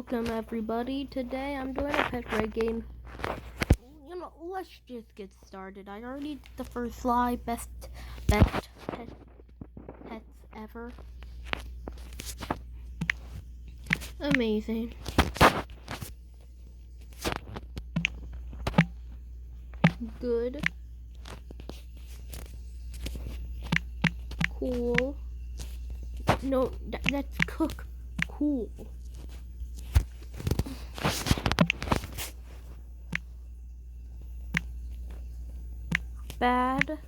Welcome everybody. Today I'm doing a pet reg game. Let's just get started. I already did the first slide. Best pets ever. Amazing. Good. Cool. No, that's cook. Cool. Bad.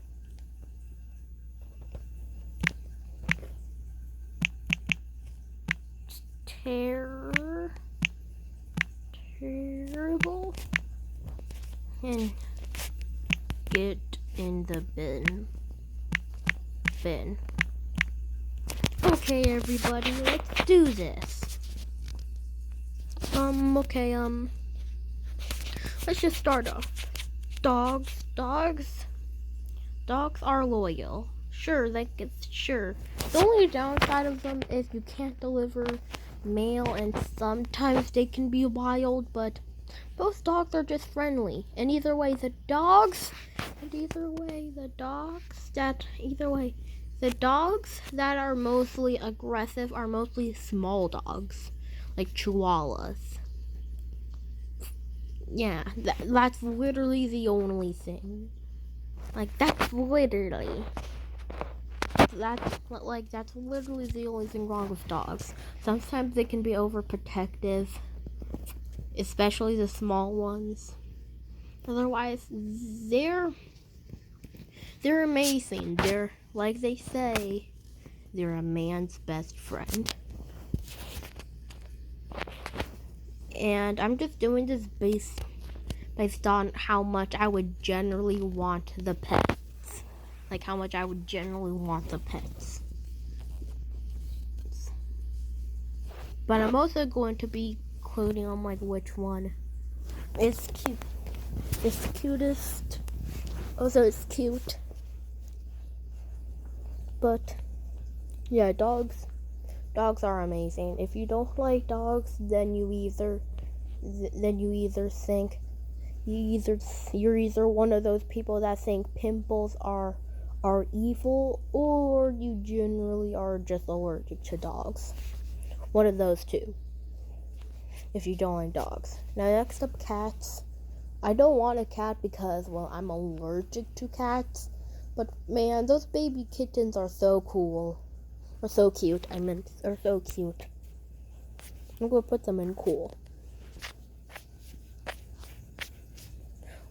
Terrible. And get in the bin. Okay, everybody, let's do this. Okay, let's just start off. Dogs are loyal. Sure. The only downside of them is you can't deliver mail, and sometimes they can be wild, but most dogs are just friendly. And either way, the dogs that are mostly aggressive are mostly small dogs, like chihuahuas. Yeah, that's literally the only thing. That's literally the only thing wrong with dogs. Sometimes they can be overprotective, especially the small ones. Otherwise, they're amazing. They're, like they say, they're a man's best friend. And I'm just doing this based on how much I would generally want the pets. How much I would generally want the pets. But I'm also going to be including on which one is cute. It's cutest. Also, it's cute. But yeah, dogs are amazing. If you don't like dogs, then you're either one of those people that think pimples are evil, or you generally are just allergic to dogs. One of those two. If you don't like dogs. Now next up, cats. I don't want a cat because, well, I'm allergic to cats. But man, those baby kittens are so cool. Or so cute. They're so cute. I'm gonna put them in cool.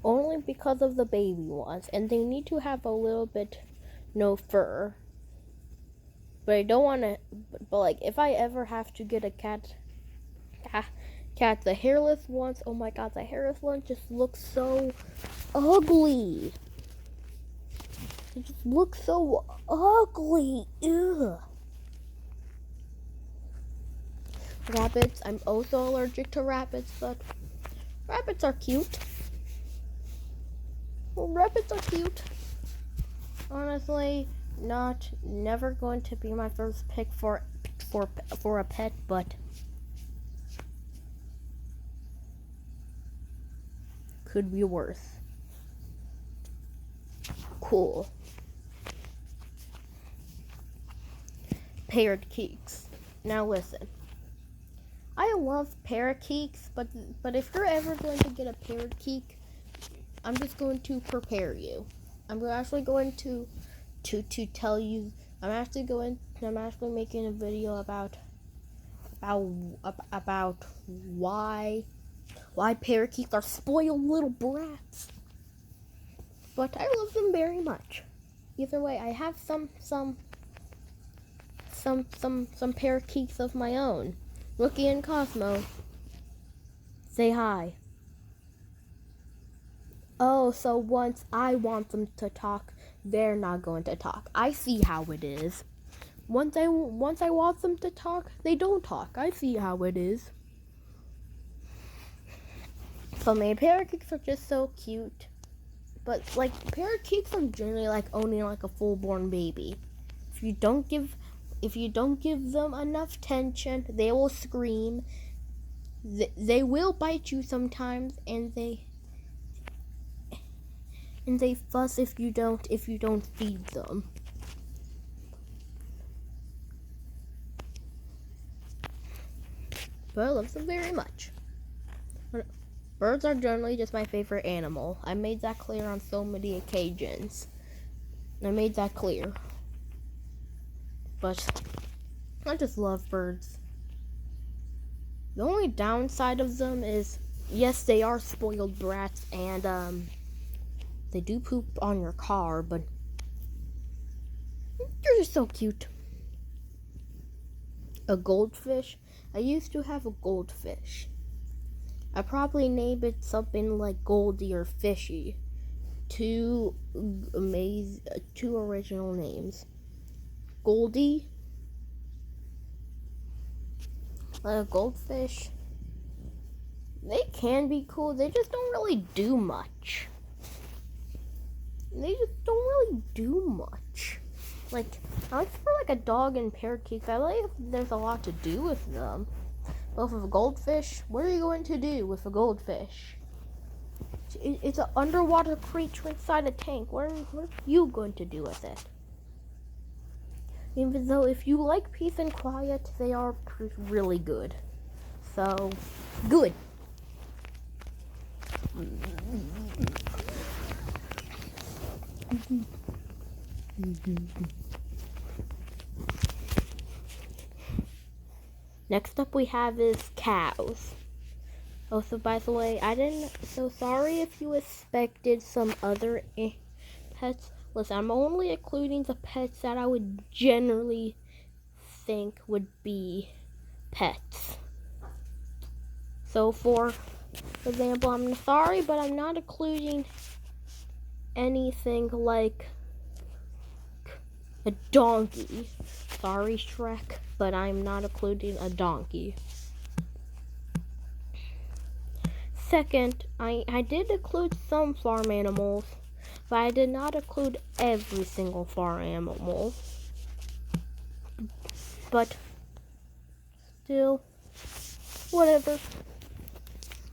Only because of the baby ones. And they need to have a little bit no fur. But I don't want to, but if I ever have to get a cat, the hairless ones, oh my god, the hairless ones just look so ugly. They just look so ugly. Ugh. Rabbits, I'm also allergic to rabbits, but rabbits are cute. Rabbits are cute. Honestly, never going to be my first pick for a pet, but could be worse. Cool. Parakeets. Now listen. I love parakeets, but if you're ever going to get a parakeet, I'm just going to prepare you. I'm actually going to tell you. I'm actually making a video about why parakeets are spoiled little brats. But I love them very much. Either way, I have some parakeets of my own. Rookie and Cosmo. Say hi. Oh, so once I want them to talk, they're not going to talk. I see how it is. Once I want them to talk, they don't talk. I see how it is. So my parakeets are just so cute. But parakeets are generally owning a full-born baby. If you don't give them enough attention, they will scream. they will bite you sometimes, and they fuss if you don't feed them. But I love them very much. Birds are generally just my favorite animal. I made that clear on so many occasions. I made that clear. But I just love birds. The only downside of them is, yes, they are spoiled brats, and they do poop on your car, but they're just so cute. A goldfish. I used to have a goldfish. I probably named it something like Goldie or Fishy. Two original names. Goldie, goldfish. They can be cool. They just don't really do much. Like, I like for like a dog and parakeets. I like if there's a lot to do with them. But with a goldfish, what are you going to do with a goldfish? It's an underwater creature inside a tank. What are you going to do with it? Even though if you like peace and quiet, they are really good. So, good. Next up we have is cows. Also, by the way, so sorry if you expected some other pets. Listen, I'm only including the pets that I would generally think would be pets. So for example, I'm sorry, but I'm not including anything like a donkey. Sorry, Shrek, but I'm not including a donkey. Second, I did include some farm animals, but I did not include every single farm animal. But still, whatever.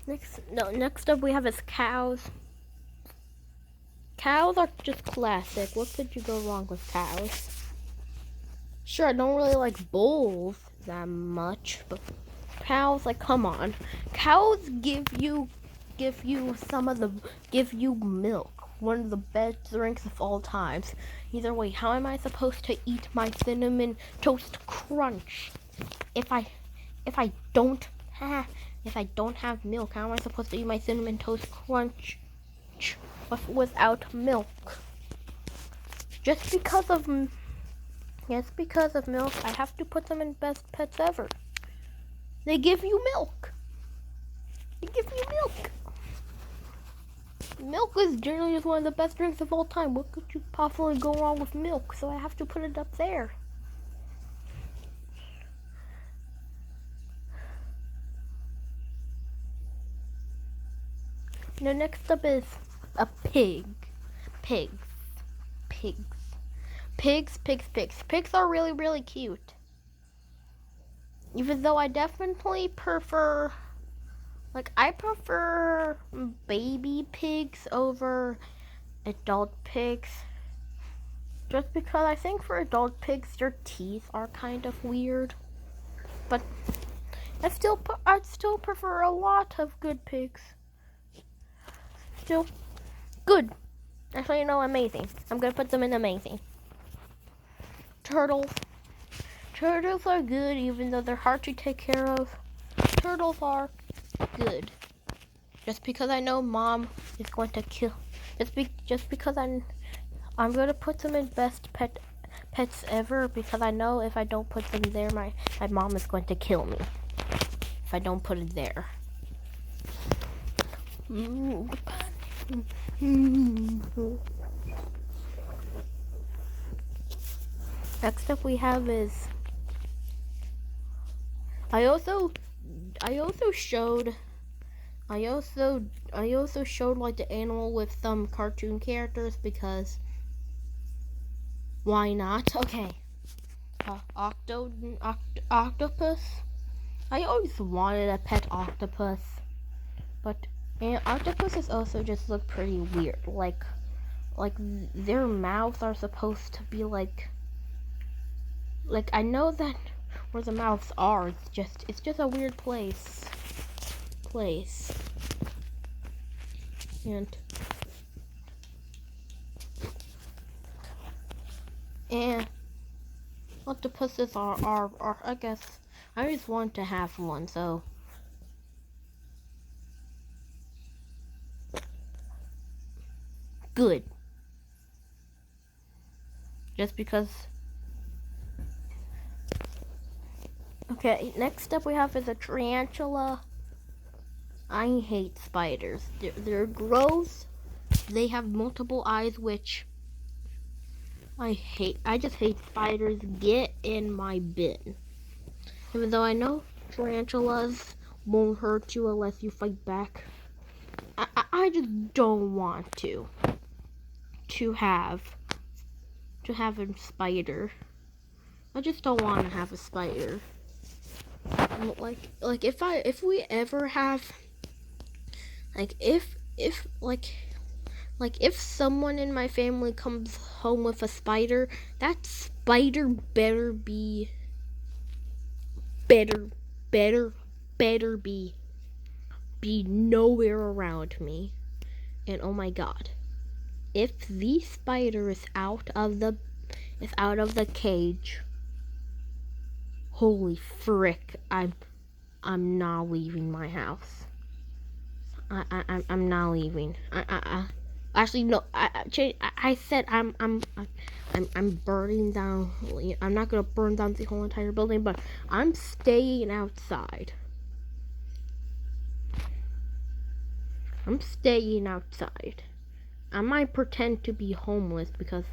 Next up we have is cows. Cows are just classic. What could you go wrong with cows? Sure, I don't really like bulls that much, but cows, like, come on. Cows give you milk, one of the best drinks of all times. Either way, how am I supposed to eat my cinnamon toast crunch if I don't have milk? How am I supposed to eat my cinnamon toast crunch without milk? Just because of milk, I have to put them in best pets ever. They give you milk. Milk is generally just one of the best drinks of all time. What could you possibly go wrong with milk? So I have to put it up there. Now next up is a pig. Pigs. Pigs are really, really cute. Even though I definitely prefer, I prefer baby pigs over adult pigs. Just because I think for adult pigs, their teeth are kind of weird. But I'd still prefer a lot of good pigs. Still good. Actually, amazing. I'm gonna put them in amazing. Turtles. Turtles are good, even though they're hard to take care of. Turtles are good. Just because I know Mom is going to kill. Just because I'm gonna put them in best pets ever, because I know if I don't put them there, my mom is going to kill me. If I don't put it there. Next up we have is I also showed like the animal with some cartoon characters, because why not? Okay. Octopus. I always wanted a pet octopus, but and octopuses also just look pretty weird. Like their mouths are supposed to be like I know that where the mouths are, it's just a weird place. And octopuses are I guess I just want to have one, so good. Just because. Okay, next up we have is a tarantula. I hate spiders. They're gross. They have multiple eyes, which I hate. I just hate spiders. Get in my bin. Even though I know tarantulas won't hurt you unless you fight back. I just don't want to have a spider. I just don't want to have a spider. Like if we ever have if someone in my family comes home with a spider, that spider better be nowhere around me. And oh my god, if the spider is out of the cage, holy frick, I'm not leaving my house. I'm not leaving. Actually no. I said I'm burning down. I'm not gonna burn down the whole entire building, but I'm staying outside. I might pretend to be homeless because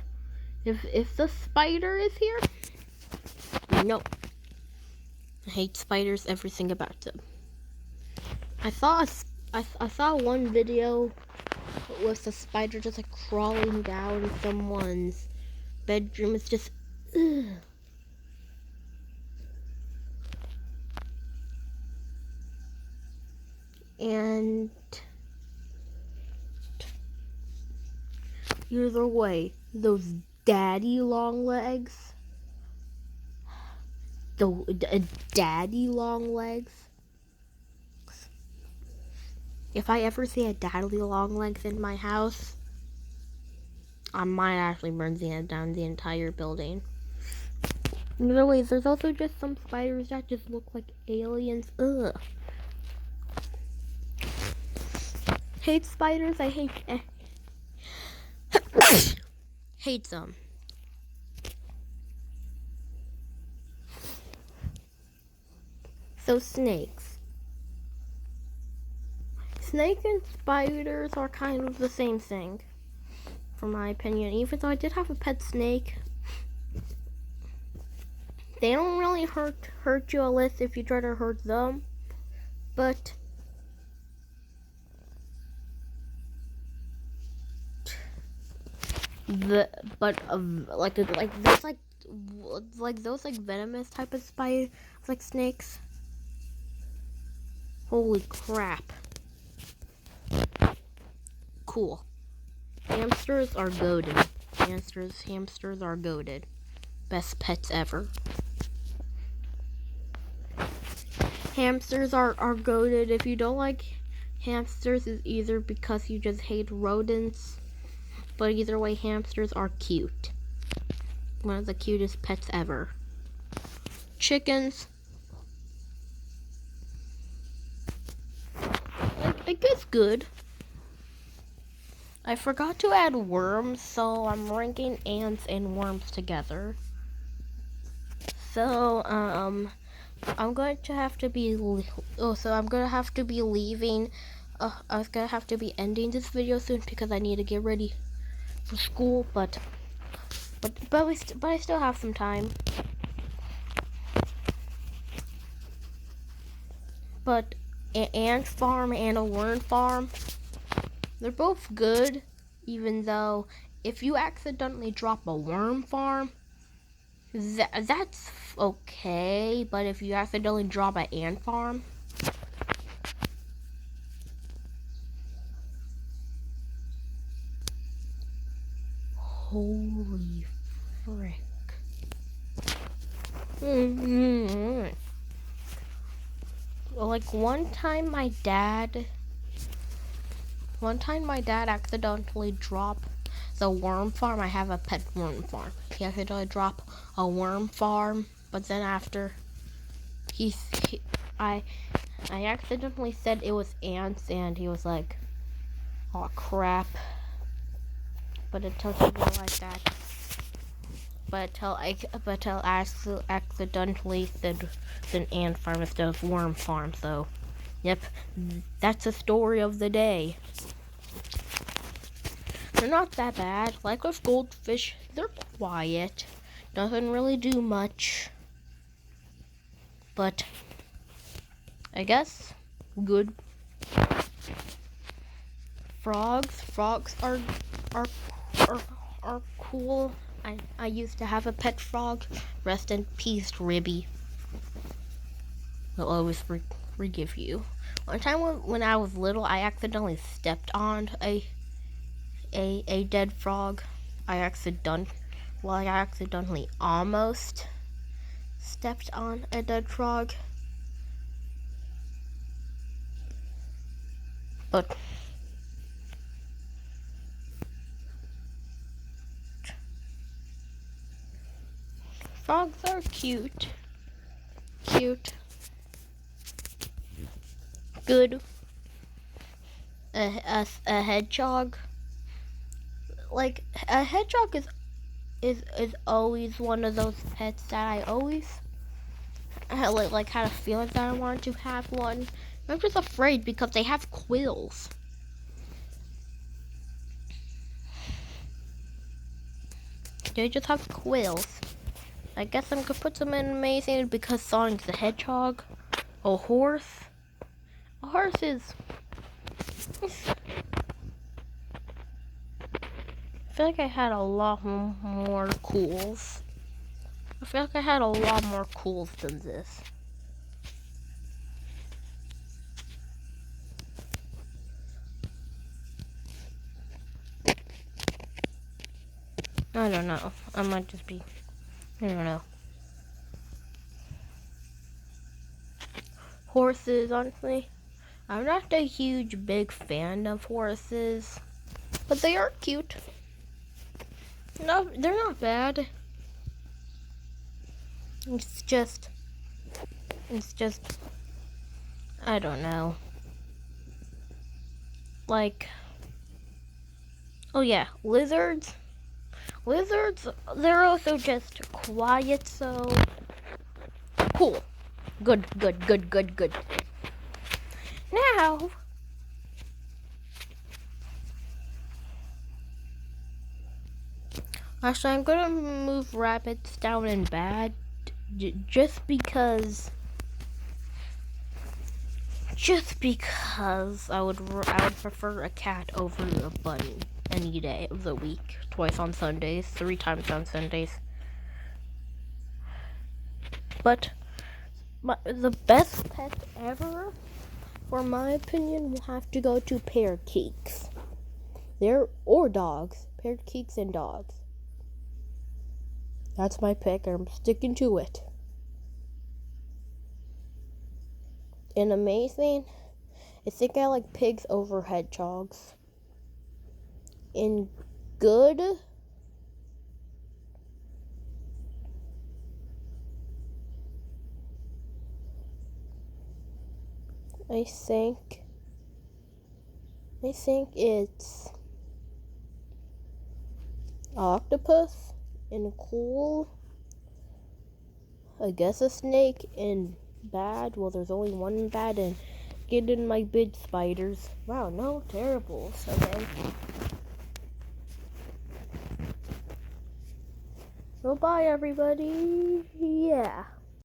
if the spider is here, no. I hate spiders, everything about them. I saw one video with a spider just like crawling down someone's bedroom. It's just ugh. And either way, those daddy long legs. Daddy long legs. If I ever see a daddy long legs in my house, I might actually burn down the entire building. Either way, there's also just some spiders that just look like aliens. Ugh. Hate spiders. I hate them. So snakes. Snakes and spiders are kind of the same thing, from my opinion. Even though I did have a pet snake, they don't really hurt you unless if you try to hurt them. But those venomous type of spiders, like snakes. Holy crap. Cool. Hamsters are goated. Hamsters are goated. Best pets ever. Hamsters are goated. If you don't like hamsters, it's either because you just hate rodents, but either way, hamsters are cute. One of the cutest pets ever. Chickens, I guess good. I forgot to add worms, so I'm ranking ants and worms together. So, I'm going to have to be leaving. I was gonna have to be ending this video soon because I need to get ready for school, but I still have some time. But an ant farm and a worm farm, they're both good, even though if you accidentally drop a worm farm, That's okay, but if you accidentally drop an ant farm, holy frick. Like one time my dad accidentally dropped the worm farm. I have a pet worm farm. He accidentally dropped a worm farm, but then after I accidentally said it was ants, and he was like, "Oh crap!" But until he realized that, but until I accidentally said an ant farm instead of worm farm. So, yep, that's the story of the day. They're not that bad. Like with goldfish, they're quiet. Doesn't really do much. But I guess good. Frogs are cool. I used to have a pet frog. Rest in peace, Ribby. I'll always forgive you. One time when I was little, I accidentally stepped on a dead frog. I accidentally almost stepped on a dead frog. But frogs are cute. Good. A hedgehog. Like a hedgehog is always one of those pets that I always had a feeling that I wanted to have one. I'm just afraid because they have quills. They just have quills. I guess I'm gonna put them in amazing because Sonic's a hedgehog. A horse. A horse is. I feel like I had a lot more cools. I feel like I had a lot more cools than this. I don't know. I might just be. I don't know. Horses, honestly. I'm not a huge big fan of horses, but they are cute. No, they're not bad. It's just, I don't know. Like, oh yeah, lizards, they're also just quiet, so cool. Good. Now, actually, I'm gonna move rabbits down in bad, just because I would prefer a cat over a bunny any day of the week. Twice on Sundays, 3 times on Sundays. But the best pet ever, for my opinion, will have to go to parakeets. Or dogs. Parakeets and dogs. That's my pick. I'm sticking to it. And amazing, I think I like pigs over hedgehogs. In good, I think it's octopus. And cool, I guess a snake. And bad, well, there's only one bad, and get in my bid spiders. Wow, no terribles. Okay. Well, bye everybody. Yeah.